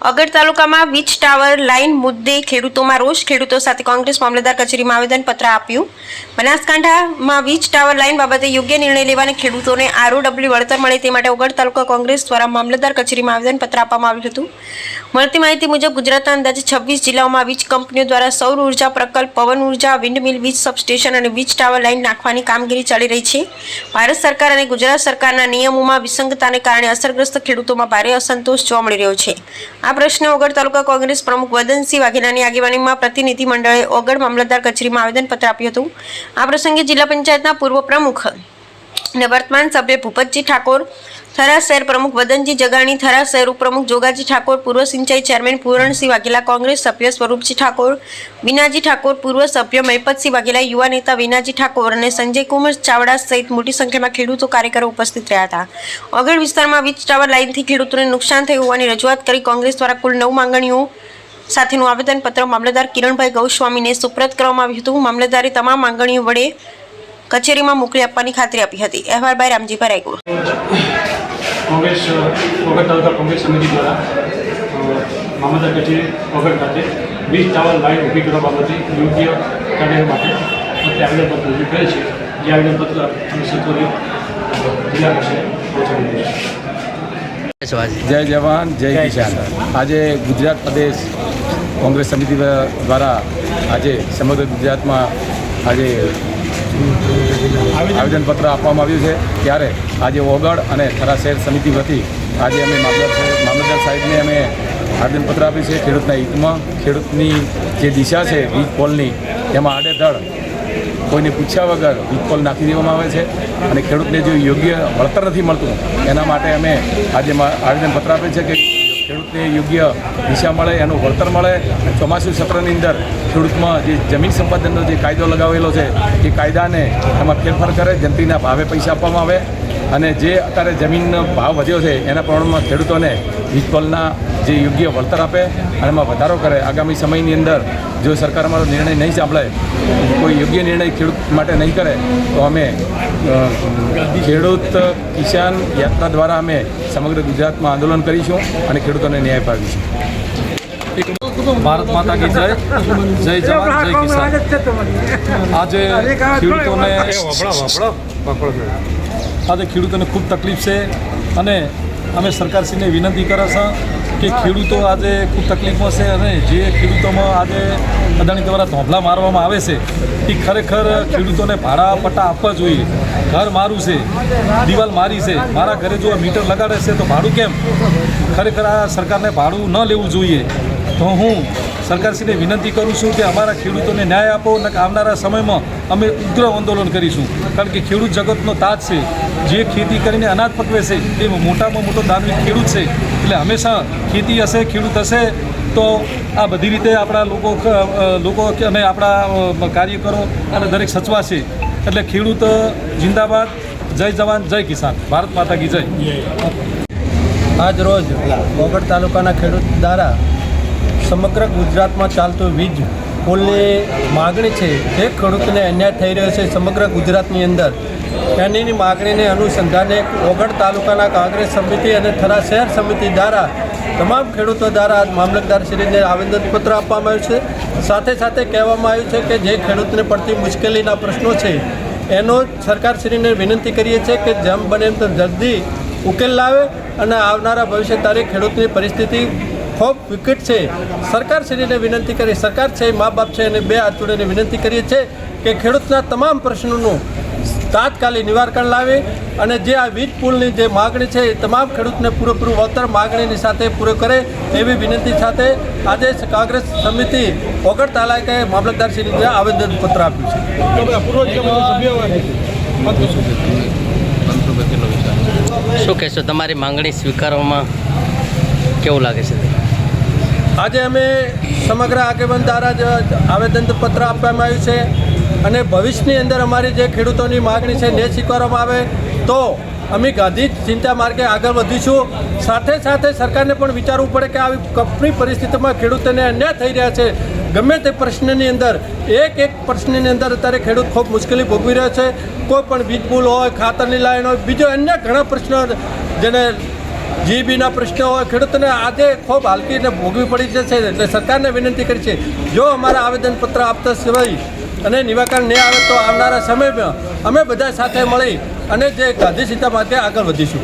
અગર તાલુકામાં વીજ ટાવર લાઇન મુદ્દે ખેડૂતોમાં રોષ. ખેડૂતો સાથે કોંગ્રેસ મામલતદાર કચેરીમાં આવેદનપત્ર આપ્યું. બનાસકાંઠામાં વીજ ટાવર લાઇન બાબતે યોગ્ય નિર્ણય લેવાને ખેડૂતોને ROW વળતર મળે તે માટે ઓગળ તાલુકા કોંગ્રેસ દ્વારા મામલતદાર કચેરીમાં આવેદનપત્ર આપવામાં આવ્યું હતું. મળતી માહિતી મુજબ ગુજરાતના અંદાજે 26 જિલ્લાઓમાં વીજ કંપનીઓ દ્વારા સૌર ઉર્જા પ્રકલ્પ, પવન ઉર્જા, વિન્ડમિલ, વીજ સબસ્ટેશન અને વીજ ટાવર લાઇન નાખવાની કામગીરી ચાલી રહી છે. ભારત સરકાર અને ગુજરાત સરકારના નિયમોમાં વિસંગતતાને કારણે અસરગ્રસ્ત ખેડૂતોમાં ભારે અસંતોષ જોવા મળી રહ્યો છે. આ પ્રશ્ને ઓગળ તાલુકા કોંગ્રેસ પ્રમુખ વદનસિંહ વાઘેલાની આગેવાનીમાં પ્રતિનિધિ મંડળે ઓગળ મામલતદાર કચેરીમાં આવેદનપત્ર આપ્યું હતું. આ પ્રસંગે જિલ્લા પંચાયતના પૂર્વ પ્રમુખ અને વર્તમાન સભ્ય ભૂપતજી ઠાકોર, થરા શહેર પ્રમુખ વદનજી જગાણી, થરા શહેર ઉપપ્રમુખ જોગાજી ઠાકોર, પૂર્વ સિંચાઈ ચેરમેન પૂરણસિંહ વાઘેલા, કોંગ્રેસ સભ્ય સ્વરૂપજી ઠાકોર, વિનાજી ઠાકોર, પૂર્વ સભ્ય મહિપતસિંહ વાઘેલા, યુવા નેતા વિનાજી ઠાકોર અને સંજયકુમાર ચાવડા સહિત મોટી સંખ્યામાં ખેડૂતો કાર્યકરો ઉપસ્થિત રહ્યા હતા. ઓગળ વિસ્તારમાં વીજ ટાવર લાઇનથી ખેડૂતોને નુકસાન થયું હોવાની રજૂઆત કરી કોંગ્રેસ દ્વારા કુલ 9 માંગણીઓ સાથેનું આવેદનપત્ર મામલતદાર કિરણભાઈ ગૌસ્વામીને સુપ્રત કરવામાં આવ્યું હતું. મામલતદારે તમામ માંગણીઓ વડે કચેરીમાં મોકલી આપવાની ખાતરી આપી હતી. અહેવાલ બાય રામજીભાઈ રાયગુર. કોંગ્રેસ ઓગળ તાલુકા કોંગ્રેસ સમિતિ દ્વારા મામલતદાર કચેરી ઓગળ ખાતે વીજ ટાવર લાઇન ઊભી કરવા બાબતે યોગ્ય કાર્ય માટે અત્યારે આવેદનપત્ર રજૂ કરે છે. જે આવેદનપત્ર અમે સત્વરે જિલ્લા કક્ષાએ પહોંચાડી દઈશું. જય જવાન જય કિસાન. આજે ગુજરાત પ્રદેશ કોંગ્રેસ સમિતિ દ્વારા આજે સમગ્ર ગુજરાતમાં આજે આવેદનપત્ર આપવામાં આવ્યું છે. ત્યારે આજે ઓગળ અને થરા શહેર સમિતિ વતી આજે અમે મામલતદાર સાહેબને અમે આવેદનપત્ર આપ્યું છે. ખેડૂતના હિતમાં ખેડૂતની જે દિશા છે વીજ પોલની એમાં આડેધડ કોઈને પૂછ્યા વગર વીજ પોલ નાખી દેવામાં આવે છે અને ખેડૂતને જો યોગ્ય વળતર નથી મળતું એના માટે અમે આજે આવેદનપત્ર આપ્યું છે કે ખેડૂતને યોગ્ય દિશા મળે, એનું વળતર મળે. ચોમાસું સત્રની અંદર ખેડૂતમાં જે જમીન સંપાદનનો જે કાયદો લગાવેલો છે એ કાયદાને એમાં ફેરફાર કરે, જંત્રીના ભાવે પૈસા આપવામાં આવે અને જે અત્યારે જમીનનો ભાવ વધ્યો છે એના પ્રમાણમાં ખેડૂતોને વીજ પોલના જે યોગ્ય વળતર આપે અને એમાં વધારો કરે. આગામી સમયની અંદર જો સરકાર અમારો નિર્ણય નહીં સાંભળે, કોઈ યોગ્ય નિર્ણય ખેડૂત માટે નહીં કરે તો અમે ખેડૂત કિસાન યાત્રા દ્વારા અમે સમગ્ર ગુજરાતમાં આંદોલન કરીશું અને ખેડૂતોને ન્યાય અપાવીશું. ભારત માતા કી જય. જય જવાન જય કિસાન. આજે ખેડૂતોને ખૂબ તકલીફ છે અને અમે સરકારશ્રીને વિનંતી કરે છે કે ખેડૂતો આજે ખૂબ તકલીફમાં છે અને જે ખેડૂતોમાં આજે અદાણી દ્વારા ધોંભલા મારવામાં આવે છે એ ખરેખર ખેડૂતોને ભાડા પટ્ટા આપવા જોઈએ. ઘર મારું છે, દિવાલ મારી છે, મારા ઘરે જો મીટર લગાડે છે તો ભાડું કેમ? ખરેખર આ સરકારને ભાડું ન લેવું જોઈએ. તો હું સરકારશ્રીને વિનંતી કરું છું કે અમારા ખેડૂતોને ન્યાય આપો અને આવનારા સમયમાં અમે ઉગ્ર આંદોલન કરીશું. કારણ કે ખેડૂત જગતનો તાજ છે. જે ખેતી કરીને અનાજ પકવે છે તે મોટામાં મોટો દાનવી ખેડૂત છે. એટલે હંમેશા ખેતી હશે, ખેડૂત હશે તો આ બધી રીતે આપણા લોકો અને આપણા કાર્યકરો અને દરેક સચવાશે. એટલે ખેડૂત જિંદાબાદ. જય જવાન જય કિસાન. ભારત માતા કી જય. આજ રોજ ઓગળ તાલુકાના ખેડૂત દ્વારા સમગ્ર ગુજરાતમાં ચાલતું વીજ પોલની માગણી છે જે ખેડૂતને અન્યાય થઈ રહ્યો છે સમગ્ર ગુજરાતની અંદર. એની માગણીને અનુસંધાને ઓગળ તાલુકાના કોંગ્રેસ સમિતિ અને થરા શહેર સમિતિ દ્વારા તમામ ખેડૂતો દ્વારા મામલતદારશ્રીને આવેદનપત્ર આપવામાં આવ્યું છે. સાથે સાથે કહેવામાં આવ્યું છે કે જે ખેડૂતને પડતી મુશ્કેલીના પ્રશ્નો છે એનો સરકારશ્રીને વિનંતી કરીએ છીએ કે જેમ બને એમ તો જલ્દી ઉકેલ લાવે અને આવનારા ભવિષ્ય તારીખ ખેડૂતની પરિસ્થિતિ ખૂબ વિકટ છે. સરકારશ્રીને વિનંતી કરી, સરકાર છે, મા બાપ છે અને બે હાથ જોડીને વિનંતી કરીએ છીએ કે ખેડૂતના તમામ પ્રશ્નોનું તાત્કાલિક નિવારણ લાવે અને જે આ વીજ પુલની જે માગણી છે એ તમામ ખેડૂતને પૂરેપૂરું વળતર માગણીની સાથે પૂરો કરે એવી વિનંતી સાથે આજે કોંગ્રેસ સમિતિ ઓગળ તાલુકાએ મામલતદારશ્રીને આવેદનપત્ર આપ્યું છે. શું કહેશો, તમારી માંગણી સ્વીકારવામાં કેવું લાગે છે? આજે અમે સમગ્ર આગેવાન દ્વારા જ આવેદનપત્ર આપવામાં આવ્યું છે અને ભવિષ્યની અંદર અમારી જે ખેડૂતોની માગણી છે ને સ્વીકારવામાં આવે તો અમે ગાંધી ચિંતા માર્ગે આગળ વધીશું. સાથે સાથે સરકારને પણ વિચારવું પડે કે આવી કપરી પરિસ્થિતિમાં ખેડૂતોને અન્યાય થઈ રહ્યા છે. ગમે તે પ્રશ્નની અંદર એક પ્રશ્નની અંદર અત્યારે ખેડૂત ખૂબ મુશ્કેલી ભોગવી રહ્યો છે. કોઈ પણ વીજ પુલ હોય, ખાતરની લાઈન હોય, બીજો અન્ય ઘણા પ્રશ્નો જેને જીબીના પ્રશ્નો હોય ખેડૂતોને આજે ખૂબ હાલકીને ભોગવી પડી જશે. એટલે સરકારને વિનંતી કરી છે, જો અમારા આવેદનપત્ર આપતા સિવાય અને નિરાકરણ નહીં આવે તો આવનારા સમયમાં અમે બધા સાથે મળી અને જે ગાંધી સીતા માટે આગળ વધીશું.